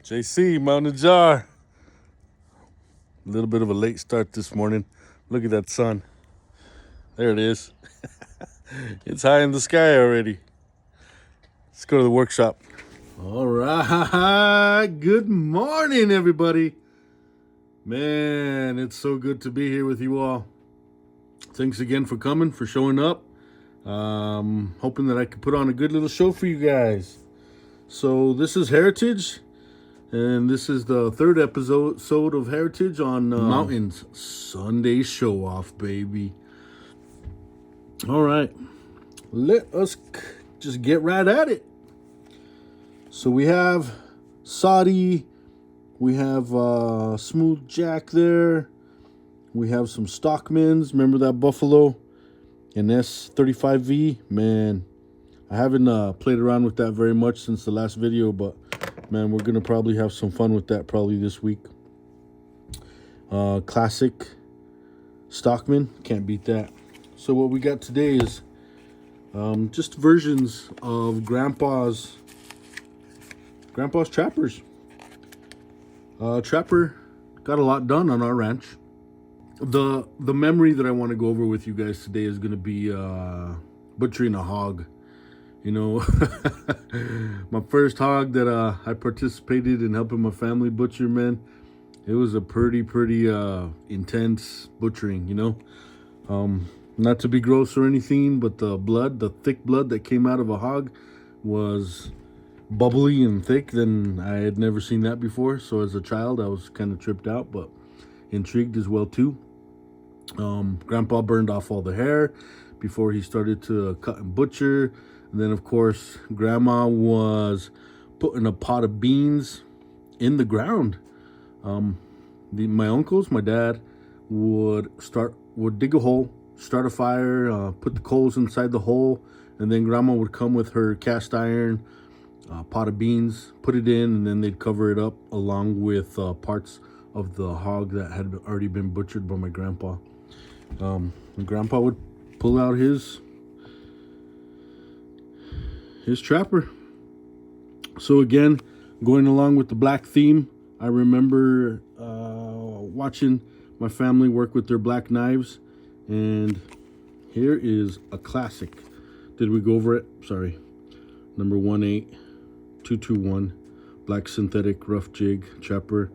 JC, Mountain Jar. A little bit of a late start this morning. Look at that sun. There it is. It's high in the sky already. Let's go to the workshop. All right. Good morning, everybody. Man, it's so good to be here with you all. Thanks again for coming, for showing up. Hoping that I could put on a good little show for you guys. So this is Heritage, and this is the third episode of Heritage on Mountains Sunday Show Off, baby. All right, let us just get right at it. So we have Saudi, we have Smooth Jack there, we have some Stockmans. Remember that Buffalo? An S35V, man, I haven't played around with that very much since the last video, but man, we're gonna probably have some fun with that probably this week. Classic Stockman, can't beat that. So what we got today is just versions of Grandpa's trappers. Trapper got a lot done on our ranch. The memory that I want to go over with you guys today is going to be butchering a hog. You know, my first hog that I participated in helping my family butcher, man, it was a pretty intense butchering, you know. Not to be gross or anything, but the thick blood that came out of a hog was bubbly and thick. Than I had never seen that before. So as a child, I was kind of tripped out, but intrigued as well too. Grandpa burned off all the hair before he started to cut and butcher. And then, of course, Grandma was putting a pot of beans in the ground. My uncles, my dad, would dig a hole, start a fire, put the coals inside the hole, and then Grandma would come with her cast iron pot of beans, put it in, and then they'd cover it up along with parts of the hog that had already been butchered by my grandpa. And Grandpa would pull out his trapper. So again, going along with the black theme, I remember watching my family work with their black knives, and here is a classic. Did we go over it? Sorry. Number 18221, black synthetic rough jig trapper,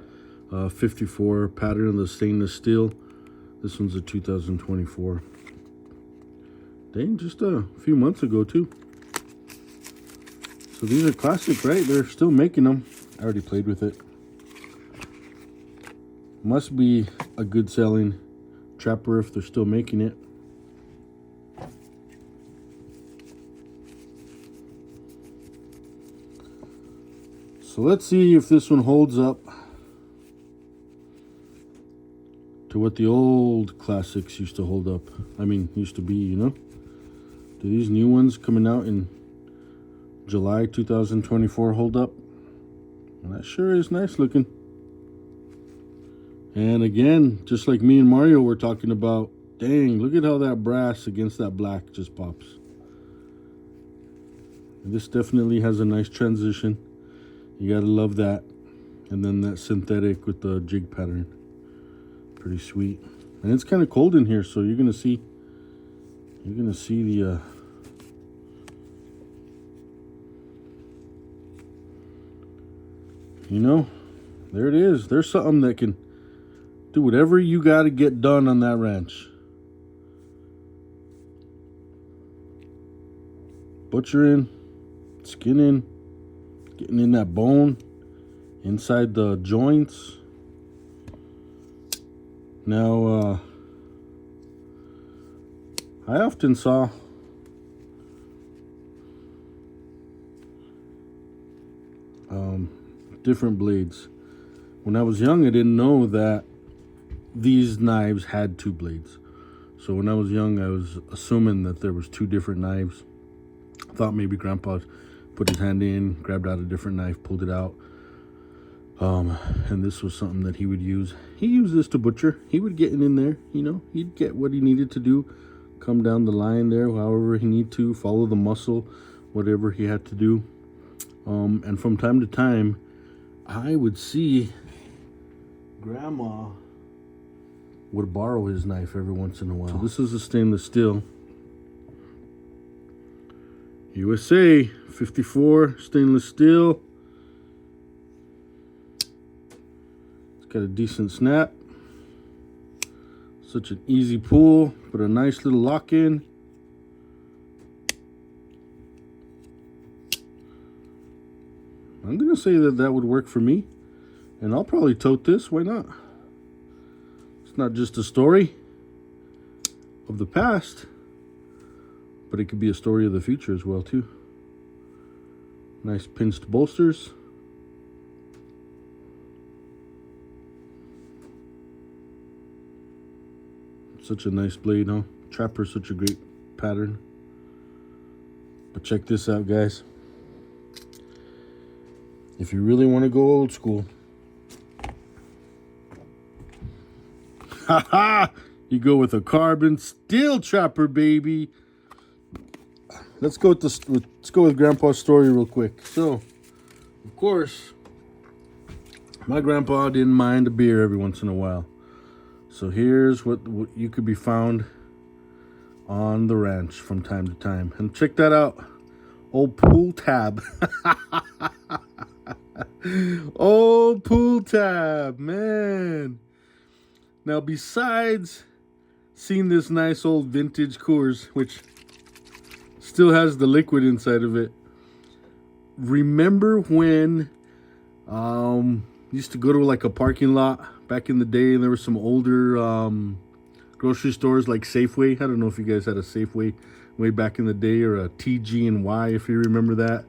54 pattern of the stainless steel. This one's a 2024. Dang, just a few months ago too. So these are classic, right? They're still making them. I already played with it. Must be a good selling trapper if they're still making it. So let's see if this one holds up to what the old classics used to hold up. I mean, used to be, you know? Do these new ones coming out in July 2024 hold up? Well, that sure is nice looking. And again, just like me and Mario were talking about, dang, look at how that brass against that black just pops. And this definitely has a nice transition. You gotta love that. And then that synthetic with the jig pattern. Pretty sweet. And it's kind of cold in here, so you're gonna see the you know, there it is. There's something that can do whatever you got to get done on that ranch. Butchering, skinning, getting in that bone, inside the joints. Now, I often saw different blades. When I was young, I didn't know that these knives had two blades. So when I was young, I was assuming that there was two different knives. I thought maybe Grandpa put his hand in, grabbed out a different knife, pulled it out. And this was something that he would use. He used this to butcher. He would get in there, you know, he'd get what he needed to do, come down the line there, however he need to, follow the muscle, whatever he had to do. And from time to time, I would see Grandma would borrow his knife every once in a while. So this is a stainless steel. USA 54 stainless steel. It's got a decent snap. Such an easy pull, but a nice little lock in. I'm gonna say that that would work for me, and I'll probably tote this. Why not? It's not just a story of the past, but it could be a story of the future as well too. Nice pinched bolsters. Such a nice blade, huh? Trapper, such a great pattern. But check this out, guys. If you really want to go old school, you go with a carbon steel trapper, baby. Let's go with Grandpa's story real quick. So, of course, my grandpa didn't mind a beer every once in a while. So here's what you could be found on the ranch from time to time. And check that out. Old pool tab. Old pool tab, man. Now, besides seeing this nice old vintage Coors, which still has the liquid inside of it, remember when used to go to like a parking lot back in the day, and there were some older grocery stores like Safeway. I don't know if you guys had a Safeway way back in the day, or a TG and Y, if you remember that.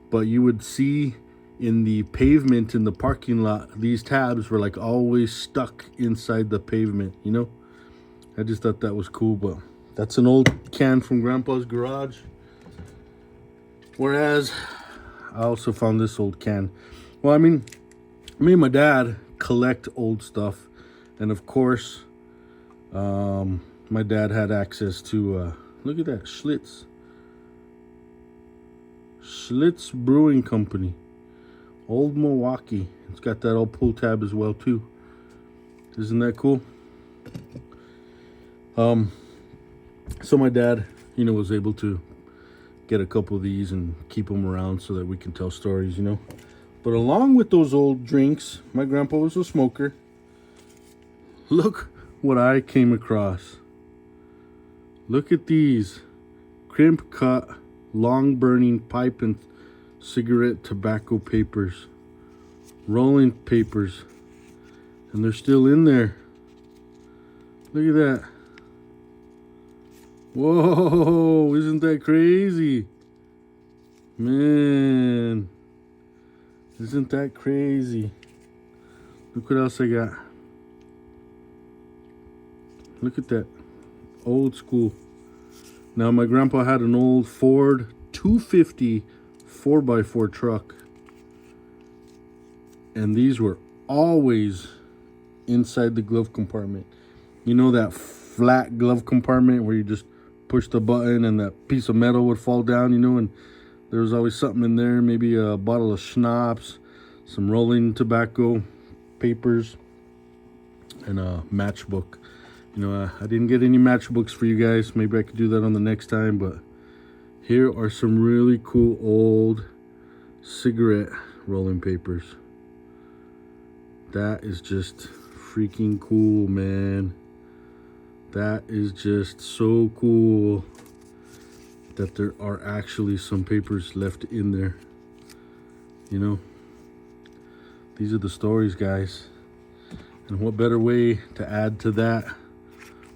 But you would see in the pavement in the parking lot, these tabs were like always stuck inside the pavement, you know? I just thought that was cool. But that's an old can from Grandpa's garage. Whereas I also found this old can. Well, I mean, me and my dad collect old stuff, and of course my dad had access to look at that, Schlitz Brewing Company, Old Milwaukee. It's got that old pull tab as well too. Isn't that cool? So my dad, was able to get a couple of these and keep them around so that we can tell stories, But along with those old drinks, my grandpa was a smoker. Look what I came across. Look at these crimp cut, long burning pipe and cigarette tobacco papers, rolling papers, and they're still in there. Look at that. Whoa, isn't that crazy? Man, isn't that crazy? Look what else I got. Look at that. Old school. Now, my grandpa had an old Ford 250 4x4 truck. And these were always inside the glove compartment. You know that flat glove compartment where you just push the button and that piece of metal would fall down, and there was always something in there, maybe a bottle of schnapps, some rolling tobacco papers, and a matchbook. I didn't get any matchbooks for you guys. Maybe I could do that on the next time, but here are some really cool old cigarette rolling papers. That is just freaking cool, man. That is just so cool that there are actually some papers left in there. These are the stories, guys. And what better way to add to that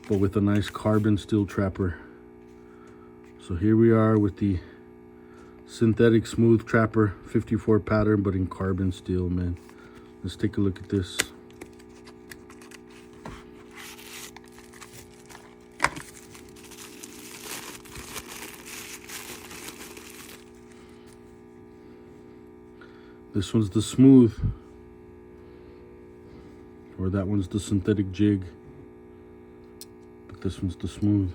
but with a nice carbon steel trapper. So here we are with the synthetic smooth trapper 54 pattern, but in carbon steel, man. Let's take a look at this. This one's the smooth, or that one's the synthetic jig, but this one's the smooth.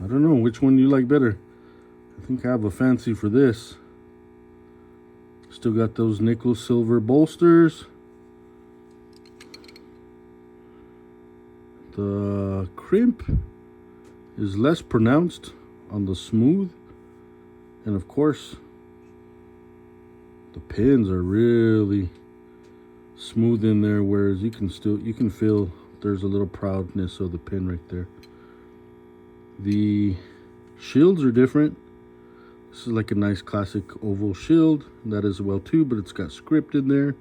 I don't know which one you like better. I think I have a fancy for this. Still got those nickel silver bolsters. The crimp is less pronounced on the smooth, and of course the pins are really smooth in there, whereas you can feel there's a little proudness of the pin right there. The shields are different. This is like a nice classic oval shield. That is well too, but it's got script in there.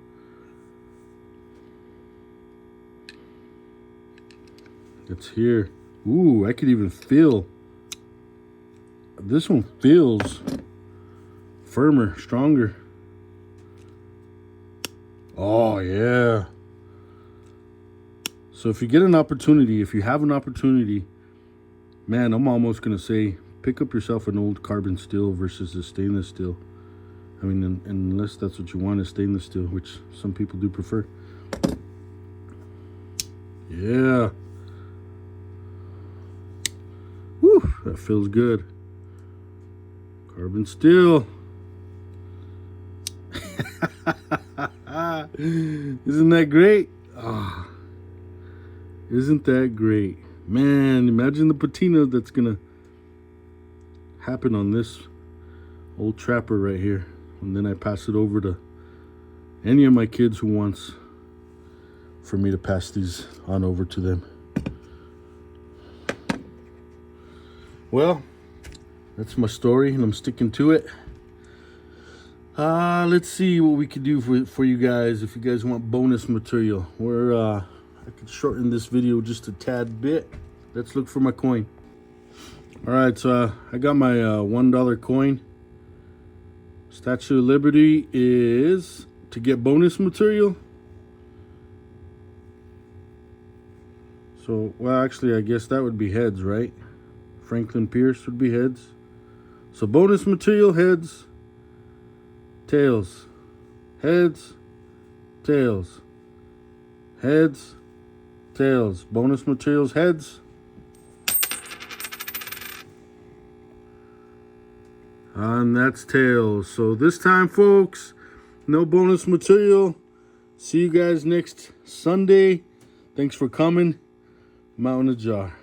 It's here. Ooh, I could even feel. This one feels firmer, stronger. Oh, yeah. So if you get an opportunity, if you have an opportunity, man, I'm almost going to say, pick up yourself an old carbon steel versus a stainless steel. I mean, unless that's what you want, is stainless steel, which some people do prefer. Yeah. Whew, that feels good. Carbon steel. Isn't that great? Oh, isn't that great? Man, imagine the patina that's gonna happen on this old trapper right here. And then I pass it over to any of my kids who wants for me to pass these on over to them. Well, that's my story, and I'm sticking to it. Let's see what we could do for you guys if you guys want bonus material. I could shorten this video just a tad bit. Let's look for my coin. All right, so I got my $1 coin. Statue of Liberty is to get bonus material. So, well, actually, I guess that would be heads, right? Franklin Pierce would be heads. So bonus material, heads, tails, heads, tails, heads, tails. Bonus materials, heads. And that's tails. So this time, folks, no bonus material. See you guys next Sunday. Thanks for coming. I'm out in the jar.